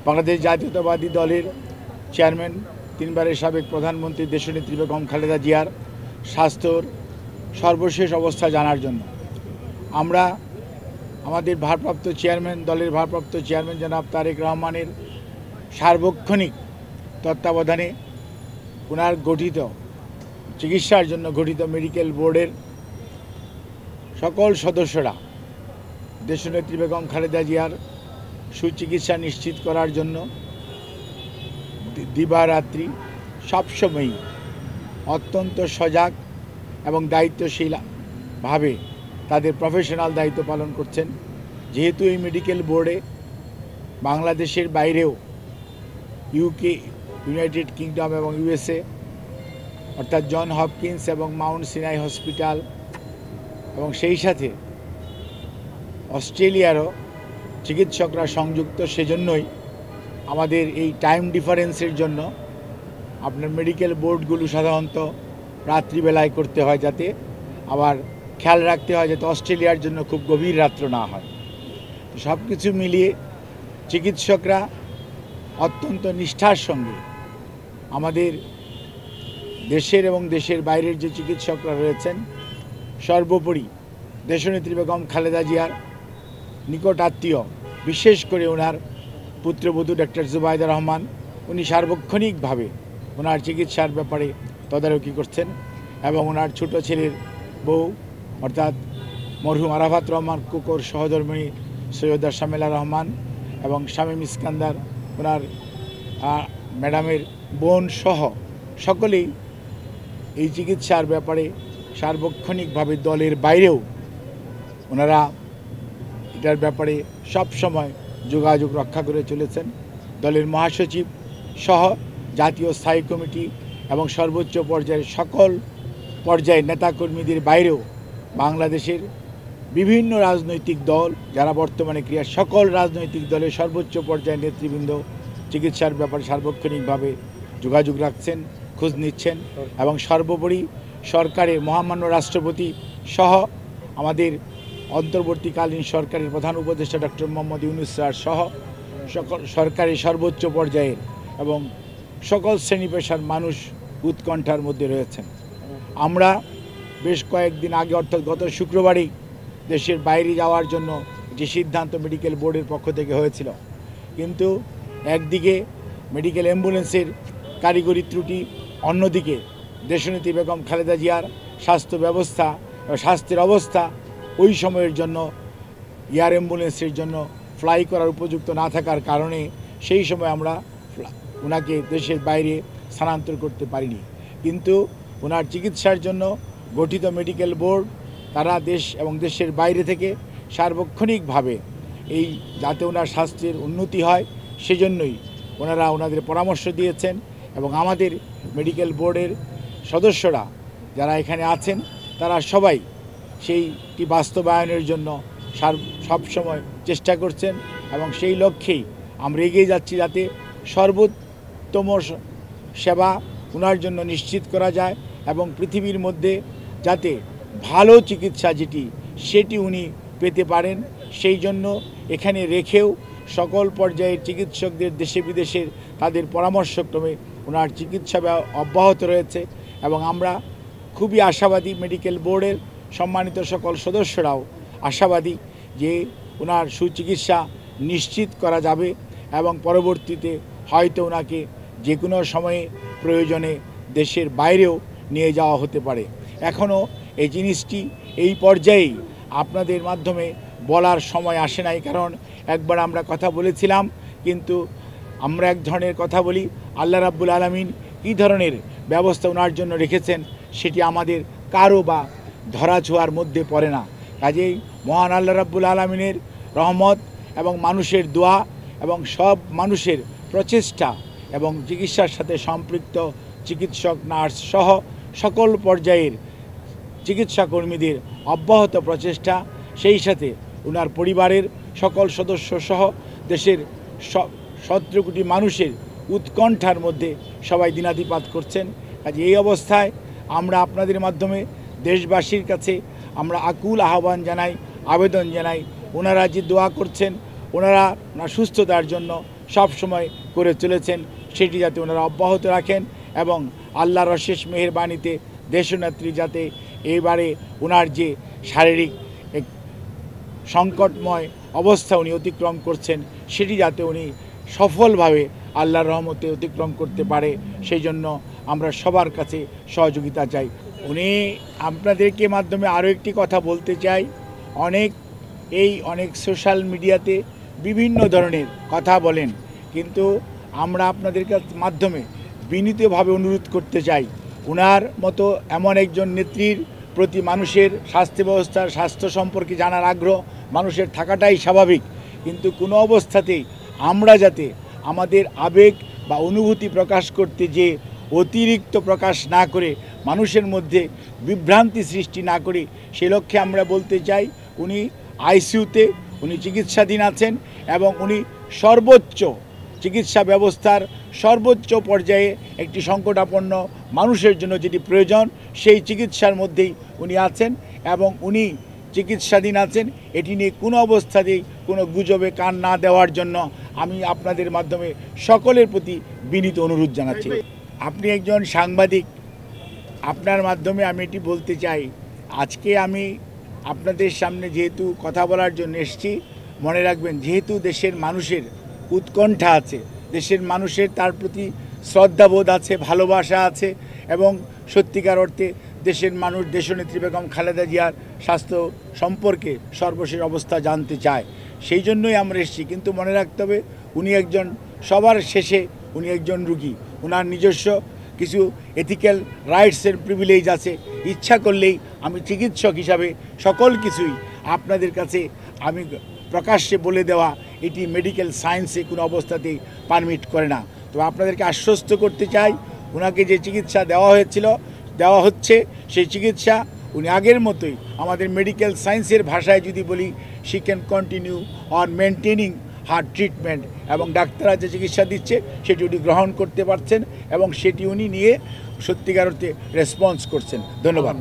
বাংলাদেশ জাতীয়তাবাদী দলের চেয়ারম্যান, তিনবারের সাবেক প্রধানমন্ত্রী দেশনেত্রী বেগম খালেদা জিয়ার স্বাস্থ্যর সর্বশেষ অবস্থা জানার জন্য আমরা আমাদের ভারপ্রাপ্ত চেয়ারম্যান, দলের ভারপ্রাপ্ত চেয়ারম্যান জনাব তারেক রহমানের সার্বক্ষণিক তত্ত্বাবধানে ওনার গঠিত চিকিৎসার জন্য গঠিত মেডিকেল বোর্ডের সকল সদস্যরা দেশনেত্রী বেগম খালেদা জিয়ার সুচিকিৎসা নিশ্চিত করার জন্য দিবারাত্রি সবসময়ই অত্যন্ত সজাগ এবং দায়িত্বশীলভাবে তাদের প্রফেশনাল দায়িত্ব পালন করছেন। যেহেতু এই মেডিকেল বোর্ডে বাংলাদেশের বাইরেও ইউকে, ইউনাইটেড কিংডম এবং ইউএসএ অর্থাৎ জন হপকিন্স এবং মাউন্ট সিনাই হসপিটাল এবং সেই সাথে অস্ট্রেলিয়ারও চিকিৎসকরা সংযুক্ত, সেজন্যই আমাদের এই টাইম ডিফারেন্সের জন্য আপনার মেডিকেল বোর্ডগুলো সাধারণত রাত্রিবেলায় করতে হয়, যাতে আবার খেয়াল রাখতে হয় যাতে অস্ট্রেলিয়ার জন্য খুব গভীর রাত্র না হয়। তো সব কিছু মিলিয়ে চিকিৎসকরা অত্যন্ত নিষ্ঠার সঙ্গে আমাদের দেশের এবং দেশের বাইরের যে চিকিৎসকরা রয়েছেন, সর্বোপরি দেশনেত্রী বেগম খালেদা জিয়ার নিকট আত্মীয়, বিশেষ করে ওনার পুত্রবধূ ডক্টর জুবাইদা রহমান, উনি সার্বক্ষণিকভাবে ওনার চিকিৎসার ব্যাপারে তদারকি করছেন এবং ওনার ছোট ছেলের বউ অর্থাৎ মরহুম আরাফাত রহমান কুকুর সহধর্মিণী সৈয়দা শামেলা রহমান এবং শামীম ইস্কান্দার ওনার ম্যাডামের বোন সহ সকলেই এই চিকিৎসার ব্যাপারে সার্বক্ষণিকভাবে দলের বাইরেও ওনারা এটার ব্যাপারে সব সময় যোগাযোগ রক্ষা করে চলেছেন। দলের মহাসচিব সহ জাতীয় স্থায়ী কমিটি এবং সর্বোচ্চ পর্যায়ের সকল পর্যায়ের নেতাকর্মীদের বাইরেও বাংলাদেশের বিভিন্ন রাজনৈতিক দল যারা বর্তমানে সকল রাজনৈতিক দলের সর্বোচ্চ পর্যায়ের নেতৃবৃন্দ চিকিৎসার ব্যাপারে সার্বক্ষণিকভাবে যোগাযোগ রাখছেন, খোঁজ নিচ্ছেন এবং সর্বোপরি সরকারের মহামান্য রাষ্ট্রপতি সহ আমাদের অন্তর্বর্তীকালীন সরকারের প্রধান উপদেষ্টা ডক্টর মোহাম্মদ ইউনূস স্যার সহ সকল সরকারের সর্বোচ্চ পর্যায়ের এবং সকল শ্রেণী পেশার মানুষ উৎকণ্ঠার মধ্যে রয়েছেন। আমরা বেশ কয়েকদিন আগে অর্থাৎ গত শুক্রবারেই দেশের বাইরে যাওয়ার জন্য যে সিদ্ধান্ত মেডিকেল বোর্ডের পক্ষ থেকে হয়েছিল, কিন্তু একদিকে মেডিকেল অ্যাম্বুলেন্সের কারিগরি ত্রুটি, অন্যদিকে দেশনেত্রী বেগম খালেদা জিয়ার স্বাস্থ্য ব্যবস্থা, স্বাস্থ্যের অবস্থা ওই সময়ের জন্য এয়ার অ্যাম্বুলেন্সের জন্য ফ্লাই করার উপযুক্ত না থাকার কারণে সেই সময় আমরা ওনাকে দেশের বাইরে স্থানান্তর করতে পারিনি। কিন্তু ওনার চিকিৎসার জন্য গঠিত মেডিকেল বোর্ড তারা দেশ এবং দেশের বাইরে থেকে সার্বক্ষণিকভাবে এই যাতে ওনার স্বাস্থ্যের উন্নতি হয় সেজন্যই ওনারা ওনাদের পরামর্শ দিয়েছেন এবং আমাদের মেডিকেল বোর্ডের সদস্যরা যারা এখানে আছেন তারা সবাই সেইটি বাস্তবায়নের জন্য সবসময় চেষ্টা করছেন এবং সেই লক্ষ্যেই আমরা এগিয়ে যাচ্ছি যাতে সর্বোত্তম সেবা ওনার জন্য নিশ্চিত করা যায় এবং পৃথিবীর মধ্যে যাতে ভালো চিকিৎসা সেটি উনি পেতে পারেন, সেই জন্য এখানে রেখেও সকল পর্যায়ের চিকিৎসকদের দেশে বিদেশের তাদের পরামর্শক্রমে ওনার চিকিৎসা অব্যাহত রয়েছে এবং আমরা খুবই আশাবাদী, মেডিকেল বোর্ডের সম্মানিত সকল সদস্যরাও আশাবাদী যে ওনার সুচিকিৎসা নিশ্চিত করা যাবে এবং পরবর্তীতে হয়তো ওনাকে যে কোনো সময়ে প্রয়োজনে দেশের বাইরেও নিয়ে যাওয়া হতে পারে। এখনও এই জিনিসটি এই পর্যায়েই আপনাদের মাধ্যমে বলার সময় আসে নাই, কারণ একবার আমরা কথা বলেছিলাম, কিন্তু আমরা এক ধরনের কথা বলি, আল্লাহ রাব্বুল আলামিন কী ধরনের ব্যবস্থা ওনার জন্য রেখেছেন সেটি আমাদের কারো বা ধরাছোঁয়ার মধ্যে পড়ে না। কাজেই মহান আল্লাহ রাব্বুল আলামিনের রহমত এবং মানুষের দোয়া এবং সব মানুষের প্রচেষ্টা এবং চিকিৎসার সাথে সম্পৃক্ত চিকিৎসক, নার্স সহ সকল পর্যায়ের চিকিৎসা কর্মীদের অব্যাহত প্রচেষ্টা, সেই সাথে ওনার পরিবারের সকল সদস্য সহ দেশের 17 কোটি মানুষের উৎকণ্ঠার মধ্যে সবাই দিনাতিপাত করছেন। কাজে এই অবস্থায় আমরা আপনাদের মাধ্যমে দেশবাসীর কাছে আমরা আকুল আহ্বান জানাই, আবেদন জানাই, ওনারা যে দোয়া করছেন, ওনারা সুস্থতার জন্য সব সময় করে চলেছেন, সেটি যাতে ওনারা অব্যাহত রাখেন এবং আল্লাহর অশেষ মেহেরবানিতে দেশনেত্রী যাতে এবারে ওনার যে শারীরিক এক সংকটময় অবস্থা উনি অতিক্রম করছেন সেটি যাতে উনি সফলভাবে আল্লাহর রহমতে অতিক্রম করতে পারে, সেই জন্য আমরা সবার কাছে সহযোগিতা চাই। উনি আপনাদেরকে মাধ্যমে আরও একটি কথা বলতে চাই, অনেক সোশ্যাল মিডিয়াতে বিভিন্ন ধরনের কথা বলেন, কিন্তু আমরা আপনাদের মাধ্যমে বিনীতভাবে অনুরোধ করতে চাই, ওনার মতো এমন একজন নেত্রীর প্রতি মানুষের স্বাস্থ্য সম্পর্কে জানার আগ্রহ মানুষের থাকাটাই স্বাভাবিক, কিন্তু কোনো অবস্থাতেই আমরা যাতে আমাদের আবেগ বা অনুভূতি প্রকাশ করতে যে অতিরিক্ত প্রকাশ না করে মানুষের মধ্যে বিভ্রান্তি সৃষ্টি না করি, সে লক্ষ্যে আমরা বলতে চাই উনি আইসিইউতে উনি চিকিৎসাধীন আছেন এবং উনি সর্বোচ্চ চিকিৎসা ব্যবস্থার সর্বোচ্চ পর্যায়ে একটি সংকটাপন্ন মানুষের জন্য যেটি প্রয়োজন সেই চিকিৎসার মধ্যেই উনি আছেন এবং উনি চিকিৎসাধীন আছেন। এটি নিয়ে কোনো অবস্থাতেই কোনো গুজবে কান না দেওয়ার জন্য আমি আপনাদের মাধ্যমে সকলের প্রতি বিনীত অনুরোধ জানাচ্ছি। আপনি একজন সাংবাদিক, আপনার মাধ্যমে আমি এটি বলতে চাই, আজকে আমি আপনাদের সামনে যেহেতু কথা বলার জন্য এসেছি, মনে রাখবেন যেহেতু দেশের মানুষের উৎকণ্ঠা আছে, দেশের মানুষের তার প্রতি শ্রদ্ধাবোধ আছে, ভালোবাসা আছে এবং সত্যিকার অর্থে দেশের মানুষ দেশনেত্রী বেগম খালেদা জিয়ার স্বাস্থ্য সম্পর্কে সর্বশেষ অবস্থা জানতে চায়, সেই জন্যই আমরা এসেছি। কিন্তু মনে রাখতে হবে উনি একজন সবার শেষে উনি একজন রুগী, ওনার নিজস্ব কিছু এথিক্যাল রাইটসের প্রিভিলেজ আছে। ইচ্ছা করলেই আমি চিকিৎসক হিসাবে সকল কিছুই আপনাদের কাছে আমি প্রকাশ্যে বলে দেওয়া এটি মেডিকেল সায়েন্সে কোনো অবস্থাতেই পারমিট করে না। তো আপনাদেরকে আশ্বস্ত করতে চাই, ওনাকে যে চিকিৎসা দেওয়া হচ্ছে সেই চিকিৎসা উনি আগের মতোই আমাদের মেডিকেল সায়েন্সের ভাষায় যদি বলি she can continue on maintaining her treatment, এবং ডাক্তাররা যে চিকিৎসা দিচ্ছে সেটি উনি গ্রহণ করতে পারছেন এবং সেটি উনি নিয়ে সত্যিকার অর্থে রেসপন্স করছেন। ধন্যবাদ।